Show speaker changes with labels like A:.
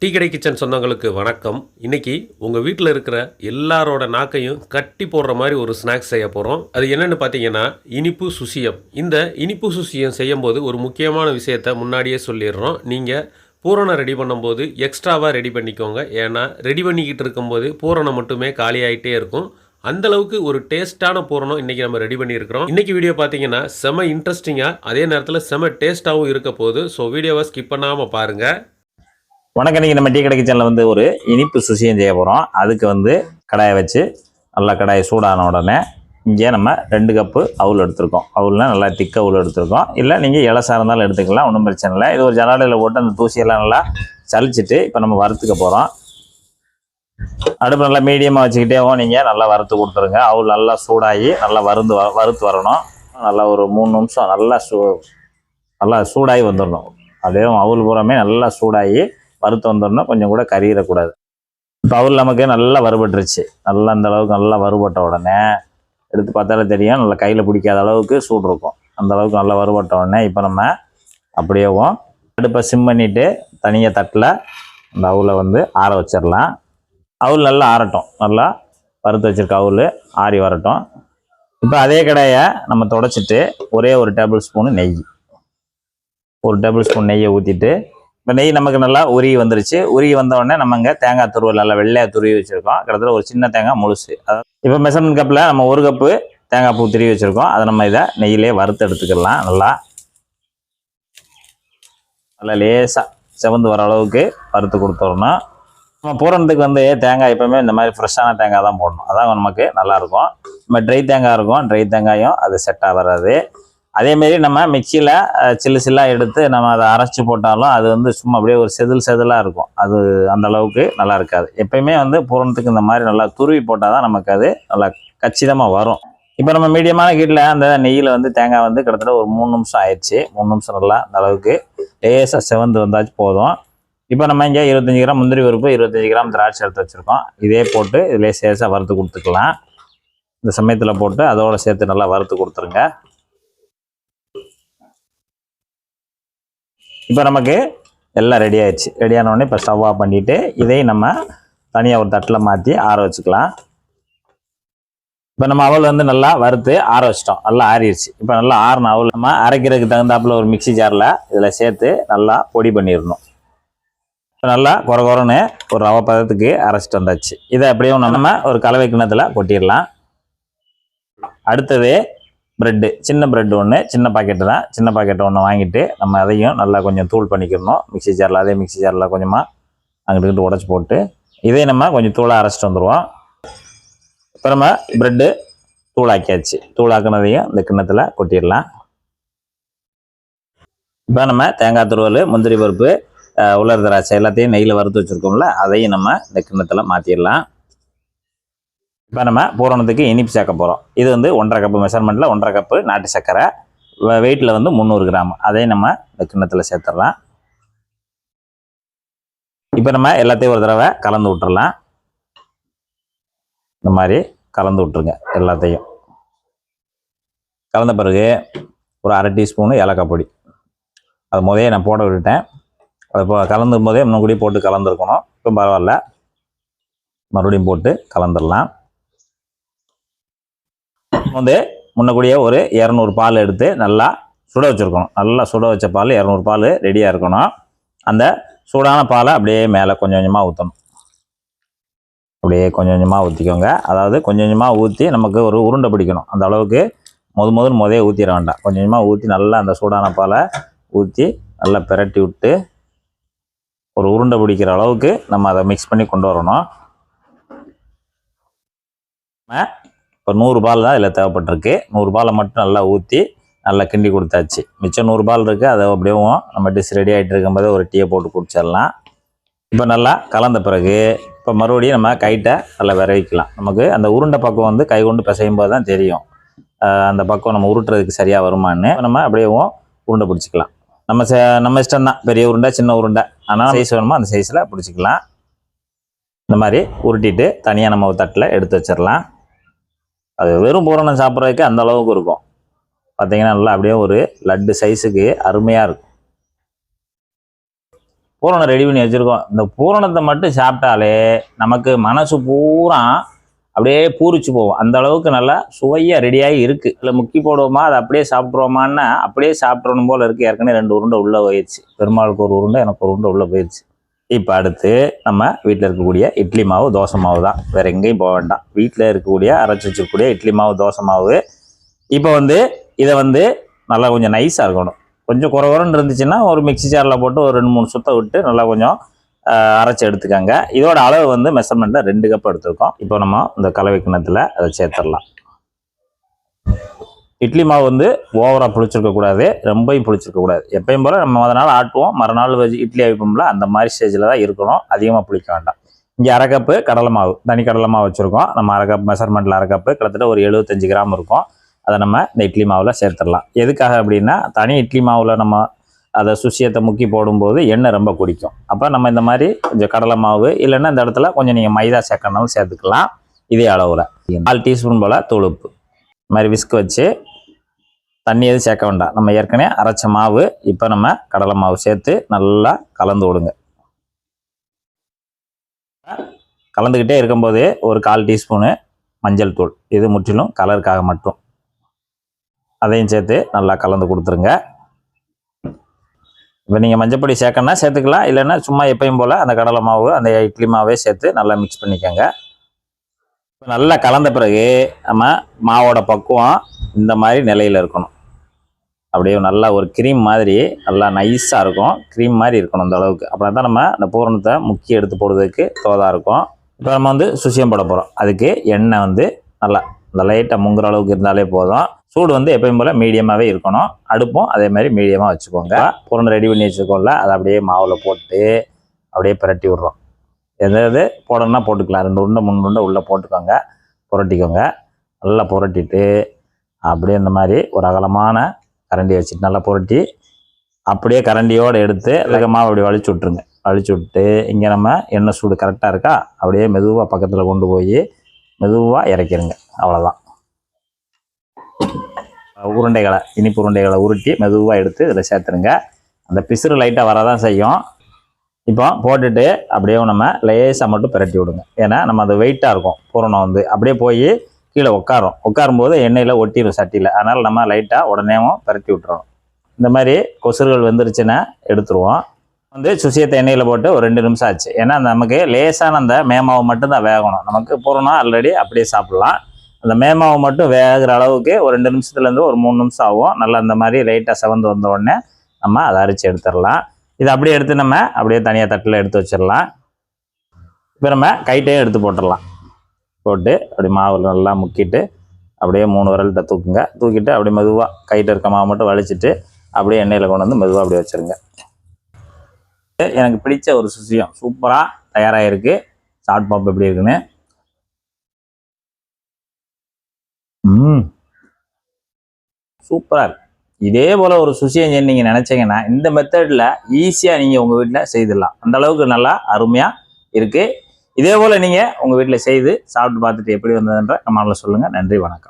A: Tea கடை kitchen சொந்தங்களுக்கு வணக்கம். இன்னைக்கு உங்கள் வீட்டில் இருக்கிற எல்லாரோட நாக்கையும் கட்டி போடுற மாதிரி ஒரு ஸ்நாக்ஸ் செய்ய போகிறோம். அது என்னென்னு பார்த்தீங்கன்னா இனிப்பு சுசியம். இந்த இனிப்பு சுசியம் செய்யும்போது ஒரு முக்கியமான விஷயத்தை முன்னாடியே சொல்லிடுறோம். நீங்கள் பூரணம் ரெடி பண்ணும்போது எக்ஸ்ட்ராவாக ரெடி பண்ணிக்கோங்க. ஏன்னா ரெடி பண்ணிக்கிட்டு இருக்கும்போது பூரணம் மட்டுமே காலியாகிட்டே இருக்கும். அந்தளவுக்கு ஒரு டேஸ்ட்டான பூரணம் இன்றைக்கி நம்ம ரெடி பண்ணியிருக்கிறோம். இன்றைக்கி வீடியோ பார்த்தீங்கன்னா செம இன்ட்ரெஸ்டிங்காக அதே நேரத்தில் செம டேஸ்ட்டாகவும் இருக்க போகுது. ஸோ வீடியோவை ஸ்கிப் பண்ணாமல் பாருங்கள்.
B: வணக்கம். நீங்கள் நம்ம டீ கடை கிச்சனில் ஒரு இனிப்பு சுசியம் செய்ய போகிறோம். அதுக்கு கடாயை வச்சு நல்லா கடாயை சூடான உடனே இங்கே நம்ம 2 கப்பு அவுள் எடுத்துருக்கோம். அவுள்னால் நல்லா திக்க அவுள் எடுத்துருக்கோம். இல்லை நீங்கள் இலசாக இருந்தாலும் எடுத்துக்கலாம், ஒன்றும் பிரச்சனை இல்லை. இது ஒரு ஜன்னலையில் போட்டு அந்த தூசியெல்லாம் நல்லா சலிச்சிட்டு இப்போ நம்ம வறுத்துக்க போகிறோம். அடுப்பு நல்லா மீடியமாக வச்சுக்கிட்டே நீங்கள் நல்லா வறுத்து கொடுத்துருங்க. அவுள் நல்லா சூடாகி நல்லா வறுத்து வரணும். நல்லா ஒரு 3 நிமிஷம் நல்லா சூடாகி வந்துடணும். அதே அவுள் பூராமே நல்லா சூடாகி வறுத்து வந்துடணும். கொஞ்சம் கூட கறியிடக்கூடாது. இப்போ அவுள் நமக்கு நல்லா வறுபட்டுருச்சு. நல்லா அந்த அளவுக்கு நல்லா வறுபட்ட உடனே எடுத்து பார்த்தாலே தெரியும், நல்லா கையில் பிடிக்காத அளவுக்கு சூடு இருக்கும். அந்த அளவுக்கு நல்லா வறுபட்ட உடனே இப்போ நம்ம அப்படியேவும் அடுப்பை சிம் பண்ணிவிட்டு தனியாக தட்டில் அந்த அவுளை ஆற வச்சிடலாம். அவுள் நல்லா ஆறட்டும். நல்லா வறுத்து வச்சுருக்க அவுள் ஆறி வரட்டும். இப்போ அதே கடாயை நம்ம தொடச்சிட்டு ஒரே ஒரு டேபிள் ஸ்பூனு நெய், ஒரு டேபிள் ஸ்பூன் நெய்யை ஊற்றிட்டு இப்போ நெய் நமக்கு நல்லா உருகி வந்துருச்சு. உருகி வந்தோடனே நம்ம இங்கே தேங்காய் துருவல் நல்லா வெள்ளையாக துருவி வச்சுருக்கோம். கிட்டத்தட்ட ஒரு சின்ன தேங்காய் முழுசு. அதாவது இப்போ மெஷர்மெண்ட் கப்பில் நம்ம 1 கப்பு தேங்காய் பூ துருவி வச்சுருக்கோம். அதை நம்ம இதை நெய்யிலே வறுத்து எடுத்துக்கலாம். நல்லா லேசாக செவந்து வர அளவுக்கு வறுத்து கொடுத்துடணும். நம்ம பூரணத்துக்கு தேங்காய் எப்போவுமே இந்த மாதிரி ஃப்ரெஷ்ஷான தேங்காய் தான் போடணும். அதான் நமக்கு நல்லாயிருக்கும். நம்ம ட்ரை தேங்காய் இருக்கும், ட்ரை தேங்காயும் அது செட்டாக வராது. அதேமாரி நம்ம மிக்சியில் சில்லாக எடுத்து நம்ம அதை அரைச்சி போட்டாலும் அது சும்மா அப்படியே ஒரு செதிலாக இருக்கும். அது அந்த அளவுக்கு நல்லா இருக்காது. எப்பயுமே பூரணத்துக்கு இந்த மாதிரி நல்லா துருவி போட்டால் தான் நமக்கு அது நல்லா கச்சிதமாக வரும். இப்போ நம்ம மீடியமான ஹீட்டில் அந்த நெய்யில் தேங்காய் கிட்டத்தட்ட ஒரு 3 நிமிஷம் ஆயிடுச்சு. 3 நிமிஷம் நல்லா அந்த அளவுக்கு லேசாக செவந்து வந்தாச்சு போதும். இப்போ நம்ம இங்கே 25 கிராம் முந்திரி பருப்பு, 25 கிராம் திராட்சை எடுத்து வச்சுருக்கோம். இதே போட்டு இதிலே லேசாக வறுத்து கொடுத்துக்கலாம். இந்த சமயத்தில் போட்டு அதோடு சேர்த்து நல்லா வறுத்து கொடுத்துருங்க. இப்போ நமக்கு எல்லாம் ரெடி ஆயிடுச்சு. ரெடியானோடனே இப்போ ஸ்டவ் ஆஃப் பண்ணிவிட்டு இதையும் நம்ம தனியாக ஒரு தட்டில் மாற்றி ஆற வச்சுக்கலாம். இப்போ நம்ம அவல் நல்லா வறுத்து ஆற வச்சிட்டோம். நல்லா ஆறிடுச்சு. இப்போ நல்லா ஆறின அவல் நம்ம அரைக்கிறதுக்கு தகுந்தாப்பில் ஒரு மிக்சி ஜாரில் இதில் சேர்த்து நல்லா பொடி பண்ணிடணும். இப்போ நல்லா குறன்னு ஒரு ரவை பதத்துக்கு அரைச்சிட்டு வந்தாச்சு. இதை அப்படியே நம்ம ஒரு கலவை கிண்ணத்தில் கொட்டிடலாம். அடுத்தது ப்ரெட்டு, சின்ன ப்ரெட்டு ஒன்று, சின்ன பாக்கெட்டு தான். சின்ன பாக்கெட்டு ஒன்று வாங்கிட்டு நம்ம அதையும் நல்லா கொஞ்சம் தூள் பண்ணிக்கிறணும் மிக்சி ஜாரில். அதே மிக்சி ஜாரில் கொஞ்சமாக அங்கிட்டு உடச்சி போட்டு இதையும் நம்ம கொஞ்சம் தூளாக அரைச்சிட்டு வந்துடுவோம். இப்போ நம்ம ப்ரெட்டு தூளாக்கியாச்சு. தூளாக்குனதையும் இந்த கிண்ணத்தில் கொட்டிடலாம். இப்போ நம்ம தேங்காய் துருவல், முந்திரி பருப்பு, உலர் திராட்சை எல்லாத்தையும் நெய்யில் வறுத்து வச்சுருக்கோம்ல, அதையும் நம்ம இந்த கிண்ணத்தில் மாற்றிடலாம். இப்போ நம்ம பூரணத்துக்கு இனிப்பு சேர்க்க போகிறோம். இது 1.5 கப்பு மெஷர்மெண்ட்டில் 1.5 கப்பு நாட்டு சர்க்கரை, வெயிட்டில் 300 கிராம். அதையும் நம்ம இந்த கிண்ணத்தில் சேர்த்துடலாம். இப்போ நம்ம எல்லாத்தையும் ஒரு தடவை கலந்து விட்டுறலாம். இந்த மாதிரி கலந்து விட்டுருங்க. எல்லாத்தையும் கலந்த பிறகு ஒரு 1/2 டீஸ்பூனு ஏலக்காய் பொடி, அது முதலே நான் போட விட்டுட்டேன். அது இப்போ கலந்தும் போதே இன்னும் கூட போட்டு கலந்துருக்கணும். இப்போ பரவாயில்ல, மறுபடியும் போட்டு கலந்துடலாம். முன்னக்கூடிய ஒரு 200 பால் எடுத்து நல்லா சுட வச்சுருக்கணும். நல்லா சுட வச்ச பால் 200 பால் ரெடியாக இருக்கணும். அந்த சூடான பாலை அப்படியே மேலே கொஞ்சம் கொஞ்சமாக ஊற்றணும். அப்படியே கொஞ்சம் கொஞ்சமாக ஊற்றிக்கோங்க. அதாவது கொஞ்சம் கொஞ்சமாக ஊற்றி நமக்கு ஒரு உருண்டை பிடிக்கணும். அந்த அளவுக்கு முதலே ஊற்றிட வேண்டாம். கொஞ்சம் கொஞ்சமாக ஊற்றி நல்லா அந்த சூடான பாலை ஊற்றி நல்லா பிரட்டி விட்டு ஒரு உருண்டை பிடிக்கிற அளவுக்கு நம்ம அதை மிக்ஸ் பண்ணி கொண்டு வரணும். இப்போ 100 பால் தான் இதில் தேவைப்பட்டிருக்கு. 100 பாலை மட்டும் நல்லா ஊற்றி நல்லா கிண்டி கொடுத்தாச்சு. மிச்சம் 100 பால் இருக்குது. அதை அப்படியே நம்ம டிஷ் ரெடி ஆகிட்டு இருக்கும்போது ஒரு டீயை போட்டு குடிச்சிடலாம். இப்போ நல்லா கலந்த பிறகு இப்போ மறுபடியும் நம்ம கைட்டை நல்லா விரைவிக்கலாம். நமக்கு அந்த உருண்டை பக்கம் கை கொண்டு பிசையும் போது தான் தெரியும் அந்த பக்கம் நம்ம உருட்டுறதுக்கு சரியாக வருமானு. நம்ம அப்படியே உருண்டை பிடிச்சிக்கலாம். நம்ம இஷ்டம் தான், பெரிய உருண்டை சின்ன உருண்டை, ஆனால் சைஸ் வேணுமோ அந்த சைஸில் பிடிச்சிக்கலாம். இந்த மாதிரி உருட்டிட்டு தனியாக நம்ம தட்டில் எடுத்து வச்சிடலாம். அது வெறும் பூரணம் சாப்பிட்றதுக்கு அந்த அளவுக்கு இருக்கும். பார்த்தீங்கன்னா நல்லா அப்படியே ஒரு லட்டு சைஸுக்கு அருமையாக இருக்கும். பூரணம் ரெடி பண்ணி வச்சுருக்கோம். இந்த பூரணத்தை மட்டும் சாப்பிட்டாலே நமக்கு மனசு பூரா அப்படியே பூரிச்சு போகும். அந்த அளவுக்கு நல்லா சுவையாக ரெடியாகி இருக்குது. இல்லை முக்கி போடுவோமா அதை அப்படியே சாப்பிட்ருவோமான்னா அப்படியே சாப்பிட்றணும் போல் இருக்குது. ஏற்கனவே 2 உருண்டை உள்ளே போயிடுச்சு. பெருமாளுக்கு ஒரு உருண்டை, எனக்கு ஒரு உருண்டை உள்ளே போயிடுச்சு. இப்போ அடுத்து நம்ம வீட்டில் இருக்கக்கூடிய இட்லி மாவு, தோசை மாவு தான். வேறு எங்கேயும் போக வேண்டாம். வீட்டில் இருக்கக்கூடிய அரைச்சி வச்சிருக்கக்கூடிய இட்லி மாவு, தோசை மாவு. இப்போ இதை நல்லா கொஞ்சம் நைஸாக இருக்கணும். கொஞ்சம் குறன்னு இருந்துச்சுன்னா ஒரு மிக்ஸி ஜாரில் போட்டு ஒரு 2-3 சுத்த விட்டு நல்லா கொஞ்சம் அரைச்சி எடுத்துக்கோங்க. இதோட அளவு மெஷர்மெண்ட்டில் 2 கப் எடுத்துருக்கோம். இப்போ நம்ம இந்த கலவை கிண்ணத்தில் அதை சேர்த்துடலாம். இட்லி மாவு ஓவராக புளிச்சிருக்கக்கூடாது, ரொம்பவும் புளிச்சிருக்கக்கூடாது. எப்பயும் போல் நம்ம அதனால் ஆட்டுவோம், மறுநாள் இட்லி அவிப்போம்ல, அந்த மாதிரி ஸ்டேஜில் தான் இருக்கணும். அதிகமாக புளிக்க வேண்டாம். இங்கே அரை கப்பு கடலை மாவு, தனி கடலை மாவு வச்சுருக்கோம். நம்ம அரை கப் மெஷர்மெண்ட்டில் அரை கப்பு, கிட்டத்தட்ட ஒரு 75 கிராம் இருக்கும். அதை நம்ம இந்த இட்லி மாவில் சேர்த்துடலாம். எதுக்காக அப்படின்னா, தனி இட்லி மாவில் நம்ம அதை சுசியத்தை முக்கி போடும்போது எண்ணெய் ரொம்ப குடிக்கும். அப்போ நம்ம இந்த மாதிரி கொஞ்சம் கடலை மாவு, இல்லைன்னா இந்த இடத்துல கொஞ்சம் நீங்கள் மைதா சேர்க்கணும்னு சேர்த்துக்கலாம். இதே அளவில் 4 டீஸ்பூன் போல் தூளுப்பு. இந்த மாதிரி விஸ்க் வச்சு தண்ணி எதுவும் சேர்க்க வேண்டாம். நம்ம ஏற்கனவே அரைச்ச மாவு, இப்போ நம்ம கடலை மாவு சேர்த்து நல்லா கலந்து விடுங்க. கலந்துக்கிட்டே இருக்கும்போது ஒரு 1/4 டீஸ்பூனு மஞ்சள் தூள், இது முற்றிலும் கலருக்காக மட்டும். அதையும் சேர்த்து நல்லா கலந்து கொடுத்துருங்க. இப்போ நீங்கள் மஞ்சப்பொடி சேர்க்கணும்னா சேர்த்துக்கலாம், இல்லைன்னா சும்மா எப்பயும் போல் அந்த கடலை மாவு, அந்த இட்லி மாவே சேர்த்து நல்லா மிக்ஸ் பண்ணிக்கோங்க. இப்போ நல்லா கலந்த பிறகு நம்ம மாவோட பக்குவம் இந்த மாதிரி நிலையில் இருக்கணும். அப்படியே நல்லா ஒரு க்ரீம் மாதிரி நல்லா நைஸாக இருக்கும். க்ரீம் மாதிரி இருக்கணும் அந்த அளவுக்கு. அப்புறம் தான் நம்ம அந்த பூரணத்தை முக்கி எடுத்து போடுறதுக்கு தோதாக இருக்கும். இப்போ நம்ம சுசியம் போட போகிறோம். அதுக்கு எண்ணெய் நல்லா இந்த லைட்டாக முங்குற அளவுக்கு இருந்தாலே போதும். சூடு எப்பயும் போல் மீடியமாகவே இருக்கணும். அடுப்பும் அதே மாதிரி மீடியமாக வச்சுக்கோங்க. பூரணம் ரெடி பண்ணி வச்சுக்கோங்கள, அதை அப்படியே மாவில் போட்டு அப்படியே பிரட்டி விட்றோம். எதாவது போடணும்னா போட்டுக்கலாம். 2 உருண்டை 3 உருண்டை உள்ளே போட்டுக்கோங்க, புரட்டிக்கோங்க. நல்லா புரட்டிட்டு அப்படியே இந்த மாதிரி ஒரு அகலமான கரண்டி வச்சுட்டு நல்லா புரட்டி அப்படியே கரண்டியோடு எடுத்து அதுக்கு மாவு அப்படி வலிச்சு விட்ருங்க. வலிச்சு விட்டு இங்கே நம்ம எண்ணெய் சூடு கரெக்டாக இருக்கா, அப்படியே மெதுவாக பக்கத்தில் கொண்டு போய் மெதுவாக இறக்கிடுங்க. அவ்வளோதான். உருண்டைகளை, இனிப்பு உருண்டைகளை உருட்டி மெதுவாக எடுத்து இதில் சேர்த்துருங்க. அந்த பிசுறு லைட்டாக வரதான் செய்யும். இப்போ போட்டுட்டு அப்படியே நம்ம லேசாக மட்டும் பிரட்டி விடுங்க. ஏன்னா நம்ம அது வெயிட்டாக இருக்கும். பூரணம் அப்படியே போய் கீழே உட்காரும்போது எண்ணெயில் ஒட்டிடும் சட்டியில். அதனால் நம்ம லைட்டாக உடனேவும் பிரட்டி விட்டுறோம். இந்த மாதிரி கொசுறுகள் வெந்துருச்சுன்னா எடுத்துருவோம். சுசியத்தை எண்ணெயில் போட்டு ஒரு 2 நிமிஷம் ஆச்சு. ஏன்னா நமக்கு லேசான அந்த மேமாவை மட்டும்தான் வேகணும். நமக்கு பூரணம் ஆல்ரெடி அப்படியே சாப்பிட்லாம். அந்த மேமாவை மட்டும் வேகிற அளவுக்கு ஒரு 2 நிமிஷத்துலேருந்து ஒரு 3 நிமிஷம் ஆகும். நல்லா அந்த மாதிரி லைட்டாக செவந்து வந்த உடனே நம்ம அதை அரைச்சி எடுத்துடலாம். இதை அப்படியே எடுத்து நம்ம அப்படியே தனியாக தட்டில் எடுத்து வச்சிடலாம். இப்போ நம்ம கைட்டையும் எடுத்து போட்டுடலாம். போட்டு அப்படி மாவு நல்லா முக்கிட்டு அப்படியே 3 விரல்கிட்ட தூக்குங்க. தூக்கிட்டு அப்படியே மெதுவாக கைட்டு இருக்க மாவு மட்டும் வலிச்சிட்டு அப்படியே எண்ணெயில் கொண்டு மெதுவாக அப்படியே வச்சுருங்க. எனக்கு பிடிச்ச ஒரு சுசியம் சூப்பராக தயாராகிருக்கு. சாட் பாப் எப்படி இருக்குன்னு சூப்பராக இருக்கு. இதே போல் ஒரு சுசியம் நீங்கள் நினச்சிங்கன்னா இந்த மெத்தடில் ஈஸியாக நீங்கள் உங்கள் வீட்டில் செய்திடலாம். அந்த அளவுக்கு நல்லா அருமையாக இருக்குது. இதே போல் நீங்கள் உங்கள் வீட்டில் செய்து சாப்பிட்டு பார்த்துட்டு எப்படி வந்ததுன்ற கமெண்ட்ல சொல்லுங்கள். நன்றி, வணக்கம்.